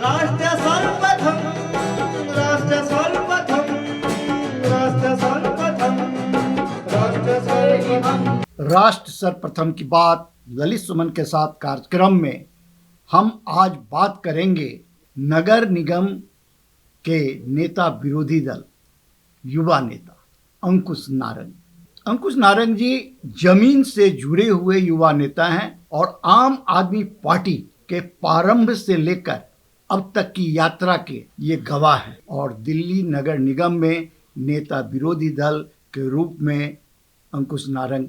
राष्ट्र सर्वप्रथम, राष्ट्र सर्वप्रथम, राष्ट्र सर्वप्रथम, राष्ट्र सर्वप्रथम। राष्ट्र सर्वप्रथम की बात ललित सुमन के साथ कार्यक्रम में हम आज बात करेंगे नगर निगम के नेता विरोधी दल युवा नेता अंकुश नारंग। अंकुश नारंग जी जमीन से जुड़े हुए युवा नेता हैं और आम आदमी पार्टी के प्रारंभ से लेकर अब तक की यात्रा के ये गवाह हैं और दिल्ली नगर निगम में नेता विरोधी दल के रूप में अंकुश नारंग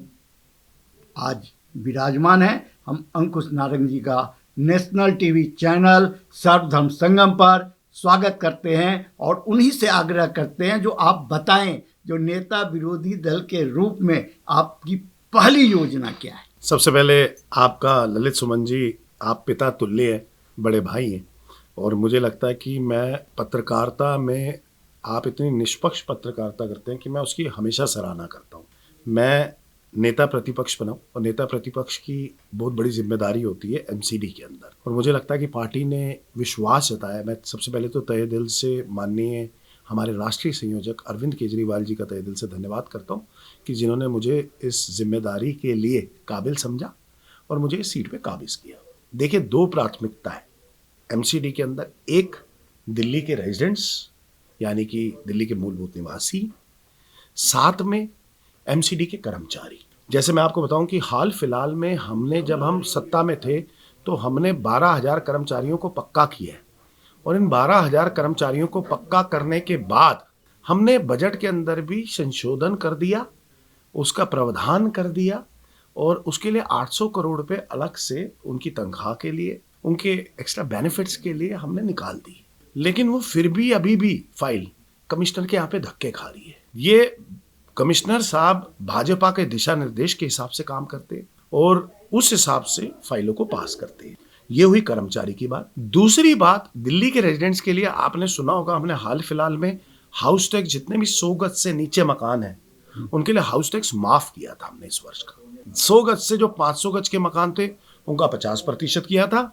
आज विराजमान है। हम अंकुश नारंग जी का नेशनल टीवी चैनल सर्वधर्म संगम पर स्वागत करते हैं और उन्हीं से आग्रह करते हैं जो आप बताएं, जो नेता विरोधी दल के रूप में आपकी पहली योजना क्या है। सबसे पहले आपका ललित सुमन जी, आप पिता तुल्य हैं, बड़े भाई हैं और मुझे लगता है कि मैं पत्रकारिता में आप इतनी निष्पक्ष पत्रकारिता करते हैं कि मैं उसकी हमेशा सराहना करता हूँ। मैं नेता प्रतिपक्ष बनाऊँ और नेता प्रतिपक्ष की बहुत बड़ी जिम्मेदारी होती है एमसीडी के अंदर और मुझे लगता है कि पार्टी ने विश्वास जताया। मैं सबसे पहले तो तहे दिल से माननीय हमारे राष्ट्रीय संयोजक अरविंद केजरीवाल जी का तहे दिल से धन्यवाद करता हूँ कि जिन्होंने मुझे इस जिम्मेदारी के लिए काबिल समझा और मुझे इस सीट पे काबिज किया। देखिए, दो प्राथमिकता है एमसीडी के अंदर। एक, दिल्ली के रेजिडेंट्स यानी कि दिल्ली के मूलभूत निवासी, साथ में एमसीडी के कर्मचारी। जैसे मैं आपको बताऊं कि हाल फिलहाल में हमने, जब हम सत्ता में थे तो हमने 12,000 कर्मचारियों को पक्का किया है और इन 12,000 कर्मचारियों को पक्का करने के बाद हमने बजट के अंदर भी संशोधन कर दिया, उसका प्रावधान कर दिया और उसके लिए 800 करोड़ रुपए अलग से उनकी तनख्वाह के लिए, उनके एक्स्ट्रा बेनिफिट्स के लिए हमने निकाल दी। लेकिन वो फिर भी अभी भी फाइल कमिश्नर के यहाँ पे धक्के खा रही है। ये कमिश्नर साहब भाजपा के दिशा निर्देश के हिसाब से काम करते हैं और उस हिसाब से फाइलों को पास करते हैं। ये हुई कर्मचारी की बात। दूसरी बात, दिल्ली के रेजिडेंट्स के लिए आपने सुना होगा, हमने हाल फिलहाल में हाउस टैक्स, जितने भी 100 गज से नीचे मकान है उनके लिए हाउस टैक्स माफ किया था हमने इस वर्ष का। 100 गज से जो 500 गज के मकान थे उनका 50% किया था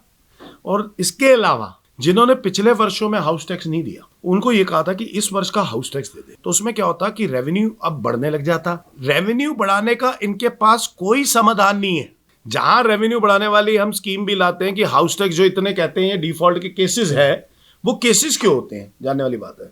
और इसके अलावा जिन्होंने पिछले वर्षों में हाउस टैक्स नहीं दिया उनको ये कहा था कि इस वर्ष का हाउस टैक्स दे दे। तो उसमें क्या होता कि रेवेन्यू अब बढ़ने लग जाता। रेवेन्यू बढ़ाने का इनके पास कोई समाधान नहीं है। जहां रेवेन्यू बढ़ाने वाली हम स्कीम भी लाते हैं कि हाउस टैक्स जो इतने कहते हैं डिफॉल्ट के केसेस है, वो केसेस क्यों होते हैं जानने वाली बात है।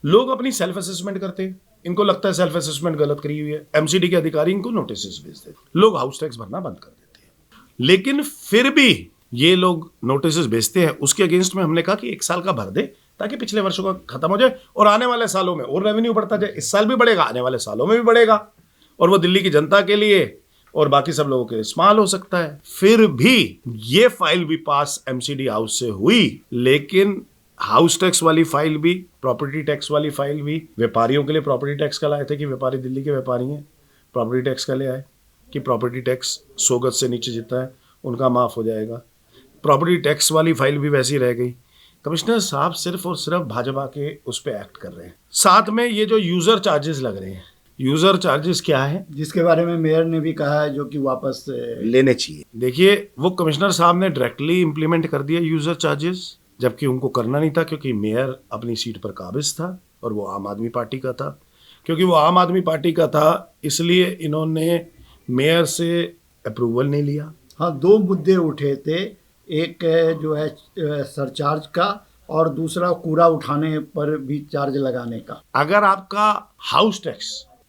लोग अपनी सेल्फ असेसमेंट करते हैं, इनको लगता है सेल्फ असेसमेंट गलत करी हुई है, एमसीडी के अधिकारी इनको नोटिस भेज देते, लोग हाउस टैक्स भरना बंद कर देते हैं। लेकिन फिर भी ये लोग नोटिस भेजते हैं, उसके अगेंस्ट में हमने कहा कि 1 साल का भर दे ताकि पिछले वर्षों का खत्म हो जाए और आने वाले सालों में और रेवेन्यू बढ़ता जाए। इस साल भी बढ़ेगा, आने वाले सालों में भी बढ़ेगा और वो दिल्ली की जनता के लिए और बाकी सब लोगों के लिए इस्तेमाल हो सकता है। फिर भी ये फाइल भी पास एमसीडी हाउस से हुई, लेकिन हाउस टैक्स वाली फाइल भी, प्रॉपर्टी टैक्स वाली फाइल भी, व्यापारियों के लिए प्रॉपर्टी टैक्स का लाए थे कि व्यापारी दिल्ली के व्यापारी हैं, प्रॉपर्टी टैक्स का ले आए कि प्रॉपर्टी टैक्स 100 गज से नीचे जितना है उनका माफ हो जाएगा। प्रॉपर्टी टैक्स वाली फाइल भी वैसी रह गई। कमिश्नर साहब सिर्फ और सिर्फ भाजपा के उस पर एक्ट कर रहे हैं। साथ में ये जो यूजर चार्जेस लग रहे हैं, यूजर चार्जेस क्या है, जिसके बारे में मेयर ने भी कहा है जो कि वापस लेने चाहिए। देखिए, वो कमिश्नर साहब ने डायरेक्टली इंप्लीमेंट कर दिया यूजर चार्जेस, जबकि उनको करना नहीं था क्योंकि मेयर अपनी सीट पर काबिज था और वो आम आदमी पार्टी का था। क्योंकि वो आम आदमी पार्टी का था इसलिए इन्होंने मेयर से अप्रूवल नहीं लिया। हाँ, 2 मुद्दे उठे थे, एक जो है सरचार्ज का और दूसरा कूड़ा उठाने पर भी चार्ज लगाने का। अगर आपका हाउस टैक्स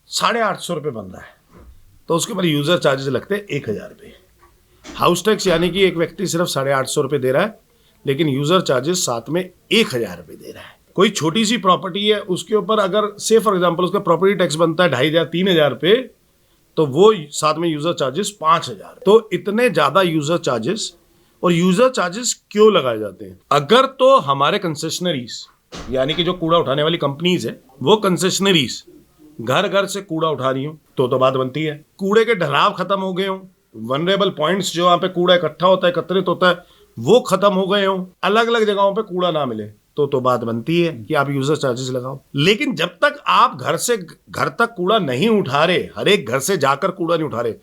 850 रुपये बन रहा है तो उसके ऊपर यूजर चार्जेस लगते हैं 1000 रुपये। हाउस टैक्स यानी कि एक व्यक्ति सिर्फ 850 रुपये दे रहा है, लेकिन यूजर चार्जेस साथ में 1000 रुपये दे रहा है। कोई छोटी सी प्रॉपर्टी है उसके ऊपर अगर से फॉर एग्जाम्पल उसका प्रॉपर्टी टैक्स बनता है 2500-3000 रुपये, तो वो साथ में यूजर चार्जेस 5000। तो इतने ज्यादा यूजर चार्जेस, और यूजर चार्जेस क्यों लगाए जाते हैं? अगर तो हमारे कंसेशनरीज यानी कि जो कूड़ा उठाने वाली कंपनीज है, वो कंसेशनरीज घर घर से कूड़ा उठा रही हूँ तो बात बनती है। कूड़े के ढलाव खत्म हो गए हों, वनरेबल पॉइंट्स जो वहां पे कूड़ा इकट्ठा होता है, एकत्रित होता है, वो खत्म हो गए हों, अलग अलग जगहों पे कूड़ा ना मिले तो बात बनती है कि आप यूजर चार्जेस लगाओ। लेकिन जब तक आप घर से घर तक कूड़ा नहीं उठा रहे, हर एक घर से जाकर कूड़ा नहीं उठा रहे,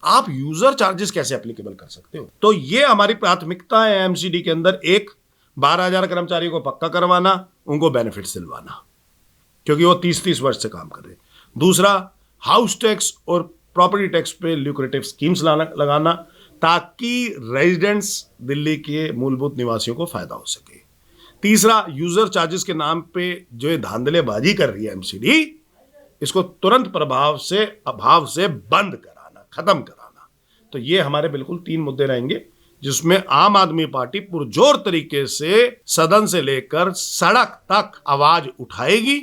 आप यूजर चार्जेस कैसे एप्लीकेबल कर सकते हो? तो ये हमारी प्राथमिकता है एमसीडी के अंदर। एक, 12,000 कर्मचारियों को पक्का करवाना, उनको बेनिफिट्स दिलवाना, क्योंकि वो 30-30 वर्ष से काम कर रहे हैं। दूसरा, हाउस टैक्स और प्रॉपर्टी टैक्स पे ल्यूक्रेटिव स्कीम्स लगाना, ताकि रेजिडेंट्स दिल्ली के मूलभूत निवासियों को फायदा हो सके। तीसरा, यूजर चार्जेस के नाम पे जो ये धांधलेबाजी कर रही है एमसीडी, इसको तुरंत अभाव से बंद कराना, खत्म कराना। तो ये हमारे बिल्कुल 3 मुद्दे रहेंगे, जिसमें आम आदमी पार्टी पुरजोर तरीके से सदन से लेकर सड़क तक आवाज उठाएगी